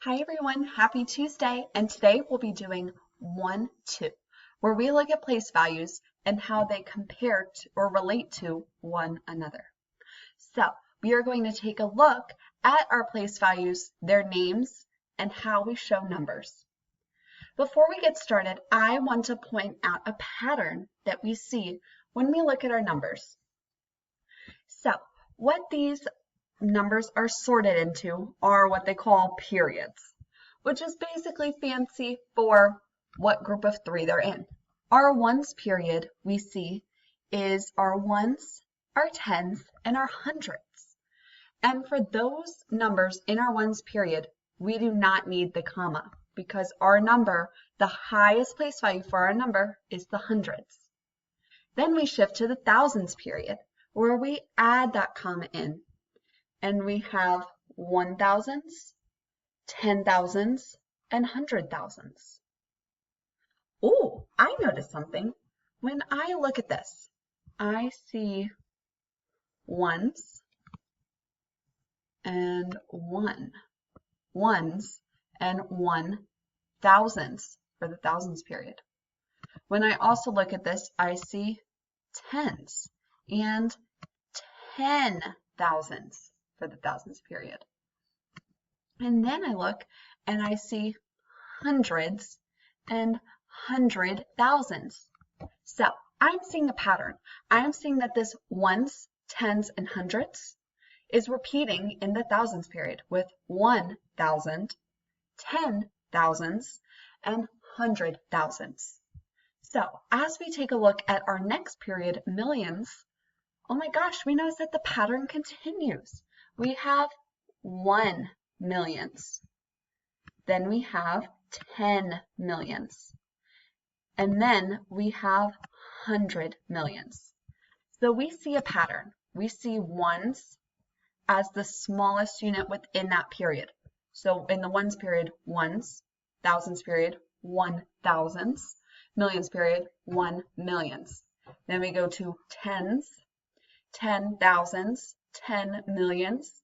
Hi everyone, happy Tuesday, and today we'll be doing 1, 2, where we look at place values and how they compare to or relate to one another. So we are going to take a look at our place values, their names, and how we show numbers. Before we get started, I want to point out a pattern that we see when we look at our numbers. So what these numbers are sorted into are what they call periods, which is basically fancy for what group of three they're in. Our ones period we see is our ones, our tens, and our hundreds. And for those numbers in our ones period, we do not need the comma because our number, the highest place value for our number is the hundreds. Then we shift to the thousands period where we add that comma in. And we have 1,000s, 10,000s, and 100,000s. Oh, I noticed something. When I look at this, I see ones and ones and 1,000s for the thousands period. When I also look at this, I see tens and 10,000s for the thousands period. And then I look and I see hundreds and 100,000s. So I'm seeing a pattern. I'm seeing that this ones, tens, and hundreds is repeating in the thousands period with 1,000, 10,000s, and 100,000s. So as we take a look at our next period, millions, oh my gosh, we notice that the pattern continues. We have 1 millions. Then we have 10 millions. And then we have 100 millions. So we see a pattern. We see ones as the smallest unit within that period. So in the ones period, ones, thousands period, 1,000s, millions period, 1 millions. Then we go to tens, 10,000s, 10 millions,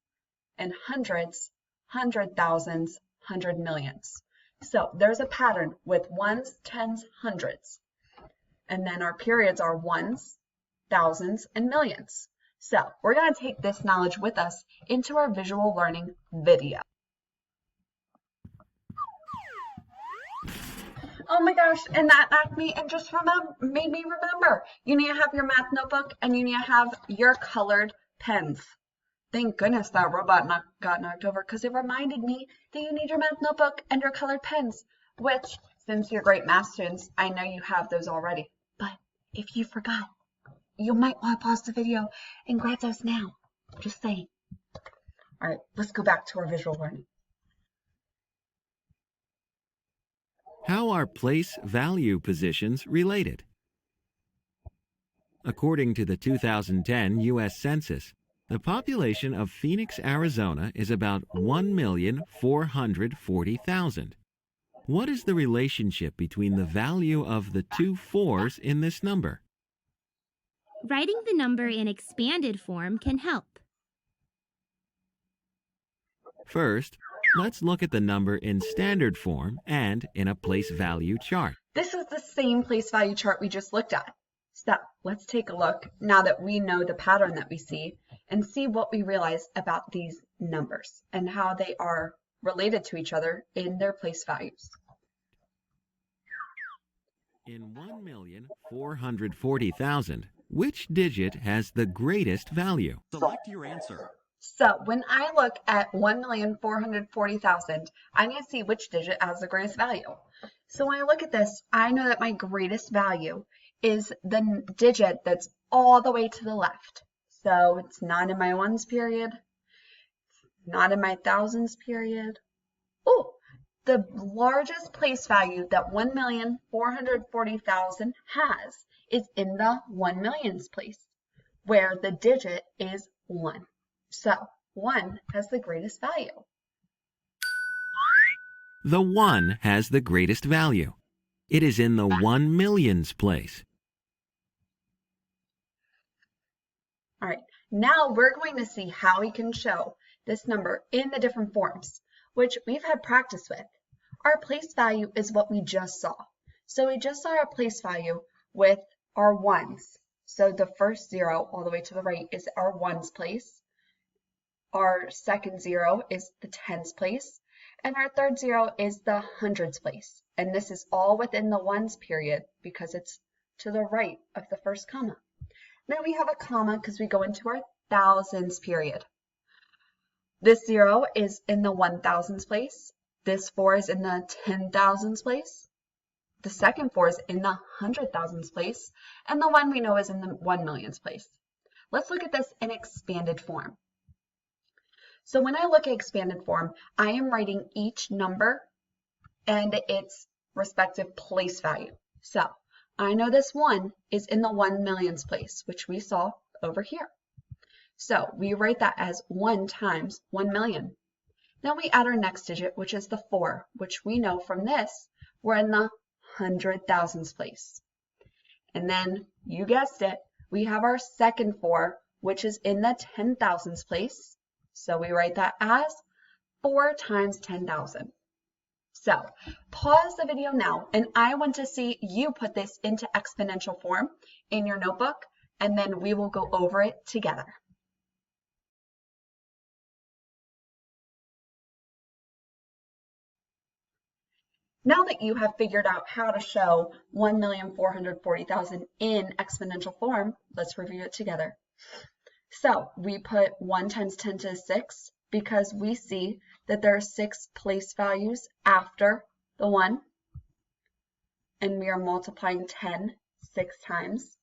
and hundreds, 100,000s, 100 millions. So there's a pattern with ones, tens, hundreds. And then our periods are ones, thousands, and millions. So we're going to take this knowledge with us into our visual learning video. Oh my gosh, and that knocked me and just made me remember. You need to have your math notebook and you need to have your colored pens. Thank goodness that robot got knocked over because it reminded me that you need your math notebook and your colored pens, which, since you're great math students, I know you have those already. But if you forgot, you might want to pause the video and grab those now. Just saying. All right, let's go back to our visual learning. How are place value positions related? According to the 2010 U.S. Census, the population of Phoenix, Arizona is about 1,440,000. What is the relationship between the value of the two fours in this number? Writing the number in expanded form can help. First, let's look at the number in standard form and in a place value chart. This is the same place value chart we just looked at. So let's take a look now that we know the pattern that we see and see what we realize about these numbers and how they are related to each other in their place values. In 1,440,000, which digit has the greatest value? Select your answer. So when I look at 1,440,000, I need to see which digit has the greatest value. So when I look at this, I know that my greatest value is the digit that's all the way to the left. So it's not in my ones period, not in my thousands period. Oh, the largest place value that 1,440,000 has is in the 1 millions place, where the digit is 1. So 1 has the greatest value. The 1 has the greatest value. It is in the 1 millions place. All right, now we're going to see how we can show this number in the different forms. which we've had practice with. Our place value is what we just saw. So we just saw our place value with our ones. So the first 0 all the way to the right is our ones place. Our second 0 is the tens place. And our third 0 is the hundreds place. And this is all within the ones period because it's to the right of the first comma. Then we have a comma because we go into our thousands period. This 0 is in the 1000s place. This 4 is in the 10,000s place. The second 4 is in the 100,000s place. And the 1 we know is in the 1 millions place. Let's look at this in expanded form. So when I look at expanded form, I am writing each number and its respective place value. So I know this 1 is in the 1 millions place, which we saw over here. So we write that as 1 times 1 million. Then we add our next digit, which is the 4, which we know from this, we're in the 100,000s place. And then, you guessed it, we have our second 4, which is in the 10,000s place. So we write that as 4 times 10,000. So pause the video now, and I want to see you put this into exponential form in your notebook, and then we will go over it together. Now that you have figured out how to show 1,440,000 in exponential form, let's review it together. So we put 1 times 10 to the 6 because we see that there are 6 place values after the 1, and we are multiplying 10 6 times.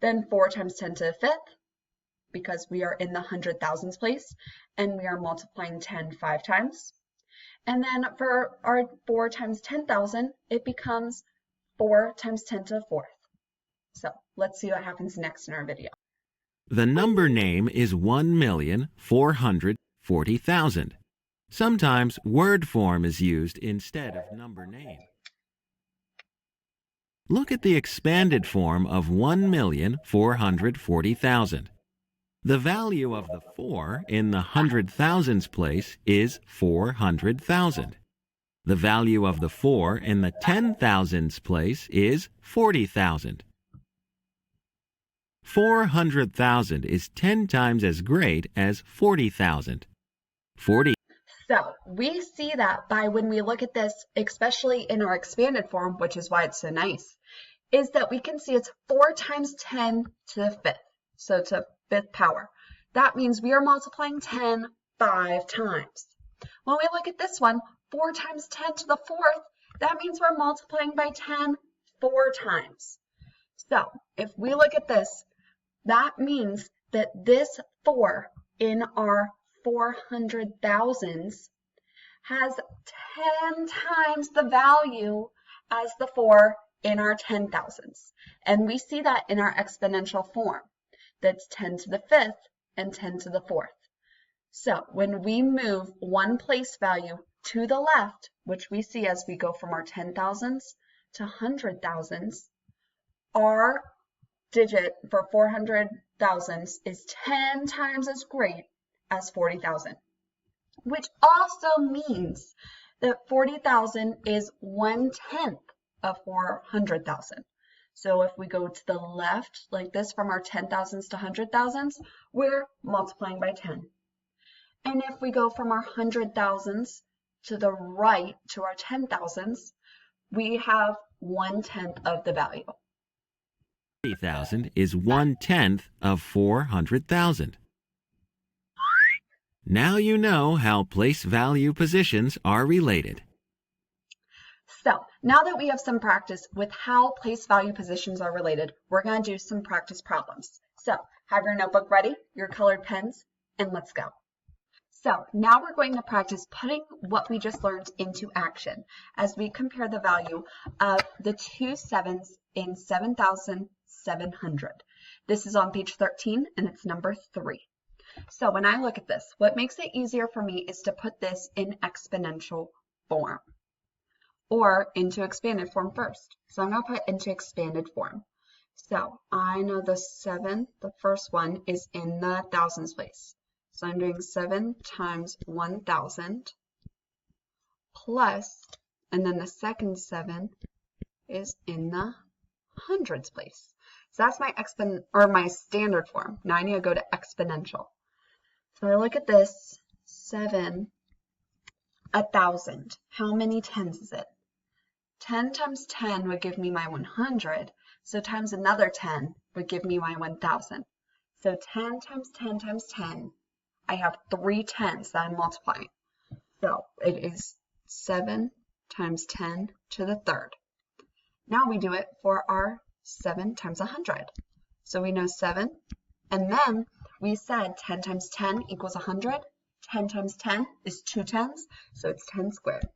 Then 4 times 10 to the 5th because we are in the 100,000s place, and we are multiplying 10 5 times. And then for our 4 times 10,000, it becomes 4 times 10 to the 4th. So let's see what happens next in our video. The number name is 1,440,000. Sometimes word form is used instead of number name. Look at the expanded form of 1,440,000. The value of the 4 in the 100,000s place is 400,000. The value of the 4 in the 10,000s place is 40,000. 400,000 is 10 times as great as 40,000. So we see that by when we look at this, especially in our expanded form, which is why it's so nice, is that we can see it's 4 times 10 to the 5th, so to 5th power. That means we are multiplying 10 5 times. When we look at this one, 4 times 10 to the 4th, that means we're multiplying by 10 4 times. So if we look at this, that means that this 4 in our 400,000s has 10 times the value as the 4 in our 10,000s. And we see that in our exponential form. That's 10 to the 5th and 10 to the 4th. So when we move one place value to the left, which we see as we go from our 10,000s to 100,000s, our digit for 400,000s is 10 times as great as 40,000, which also means that 40,000 is 1/10 of 400,000. So if we go to the left like this from our 10,000s to 100,000s, we're multiplying by 10. And if we go from our 100,000s to the right to our 10,000s, we have 1/10 of the value. 40,000 is 1/10 of 400,000. Now you know how place value positions are related. So now that we have some practice with how place value positions are related, we're going to do some practice problems. So have your notebook ready, your colored pens, and let's go. So now we're going to practice putting what we just learned into action as we compare the value of the 2 7s in 7,700. This is on page 13 and it's number 3. So when I look at this, what makes it easier for me is to put this in exponential form or into expanded form first. So I'm going to put into expanded form. So I know the 7, the first one, is in the thousands place. So I'm doing 7 times 1,000 plus, and then the second 7 is in the hundreds place. So that's my standard form. Now I need to go to exponential. So I look at this, 7, 1,000. How many tens is it? 10 times 10 would give me my 100. So times another 10 would give me my 1,000. So 10 times 10 times 10, I have 3 tens that I'm multiplying. So it is 7 times 10 to the third. Now we do it for our 7 times 100. So we know 7, and then we said 10 times 10 equals 100. 10 times 10 is 2 tens, so it's 10 squared.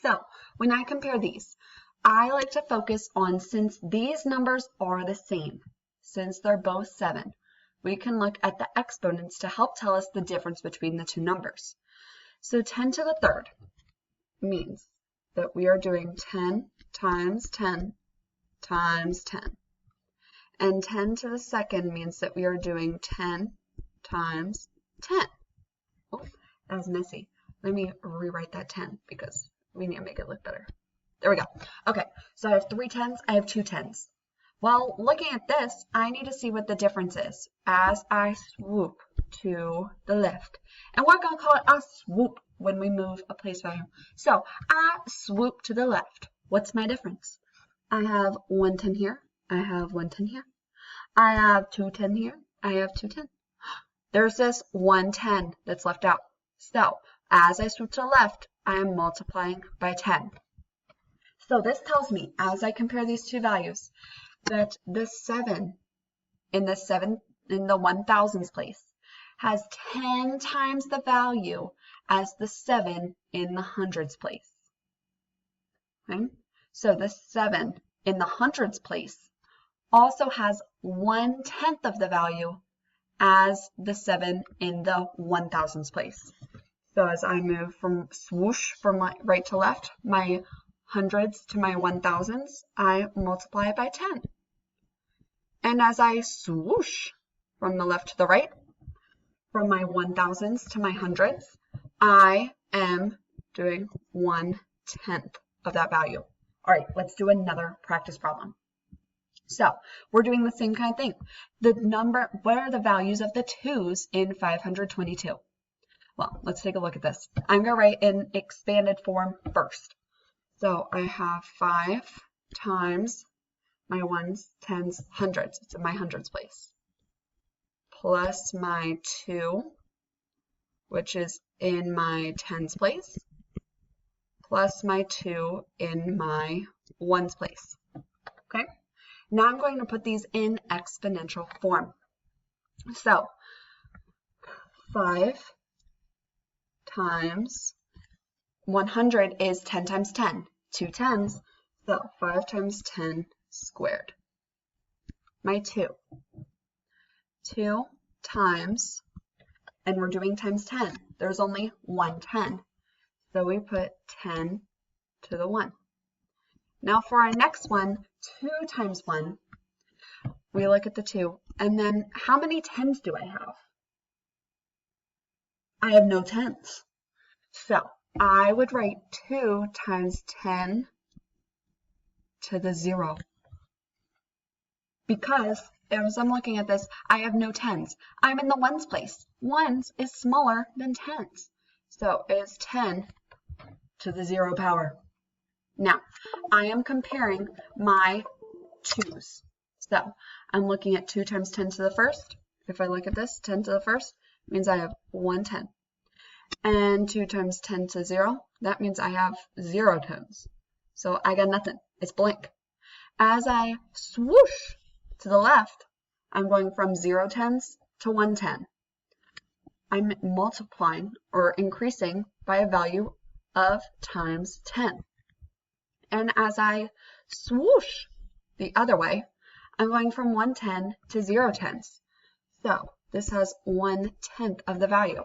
So when I compare these, I like to focus on, since these numbers are the same, since they're both 7, we can look at the exponents to help tell us the difference between the two numbers. So 10 to the third means that we are doing 10 times 10 times 10. And 10 to the second means that we are doing 10 times 10. Oh, that was messy. Let me rewrite that 10 because we need to make it look better. There we go. Okay, so I have 3 tens, I have 2 tens. Well, looking at this, I need to see what the difference is as I swoop to the left. And we're going to call it a swoop when we move a place value. So I swoop to the left. What's my difference? I have 1 10 here. I have 1 10 here. I have 2 10 here. I have 2 10. There's this 1 10 that's left out. So as I swoop to the left, I am multiplying by 10. So this tells me, as I compare these two values, that the 7 in the 1,000s place has 10 times the value as the 7 in the hundreds place. Okay? So the 7 in the hundreds place also has 1/10 of the value as the 7 in the 1,000s place. So as I move from swoosh from my right to left, my hundreds to my 1,000s, I multiply by 10. And as I swoosh from the left to the right, from my 1,000s to my hundreds, I am doing 1/10 of that value. All right, let's do another practice problem. So we're doing the same kind of thing. What are the values of the 2's in 522? Well, let's take a look at this. I'm going to write in expanded form first. So I have 5 times my 1s, 10s, hundreds. It's in my hundreds place. Plus my 2, which is in my 10s place. Plus my 2 in my 1s place. Okay? Now I'm going to put these in exponential form. So 5 times 100 is 10 times 10, 2 tens, so 5 times 10 squared. My 2 times, and we're doing times 10, there's only 1 10, so we put 10 to the 1. Now for our next one, 2 times 1, we look at the 2, and then how many 10s do I have? I have no 10s. So I would write 2 times 10 to the 0. Because as I'm looking at this, I have no 10s. I'm in the 1s place. 1s is smaller than 10s. So it's 10 to the 0 power. Now, I am comparing my 2's. So I'm looking at 2 times 10 to the first. If I look at this, 10 to the first means I have 1 10. And 2 times 10 to 0, that means I have 0 10s. So I got nothing. It's blank. As I swoosh to the left, I'm going from 0 10s to 1 10. I'm multiplying or increasing by a value of times 10. And as I swoosh the other way, I'm going from 1 10 to 0 10s. So this has 1/10 of the value.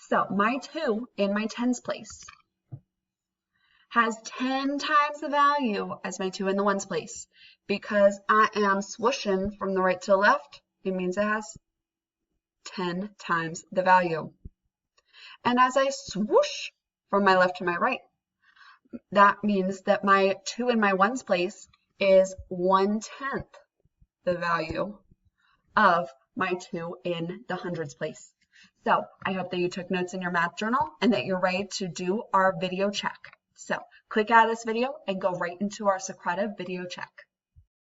So my 2 in my 10s place has 10 times the value as my 2 in the 1s place. Because I am swooshing from the right to the left, it means it has 10 times the value. And as I swoosh from my left to my right. That means that my 2 in my ones place is 1/10 the value of my 2 in the hundreds place. So I hope that you took notes in your math journal and that you're ready to do our video check. So click out of this video and go right into our Socrata video check.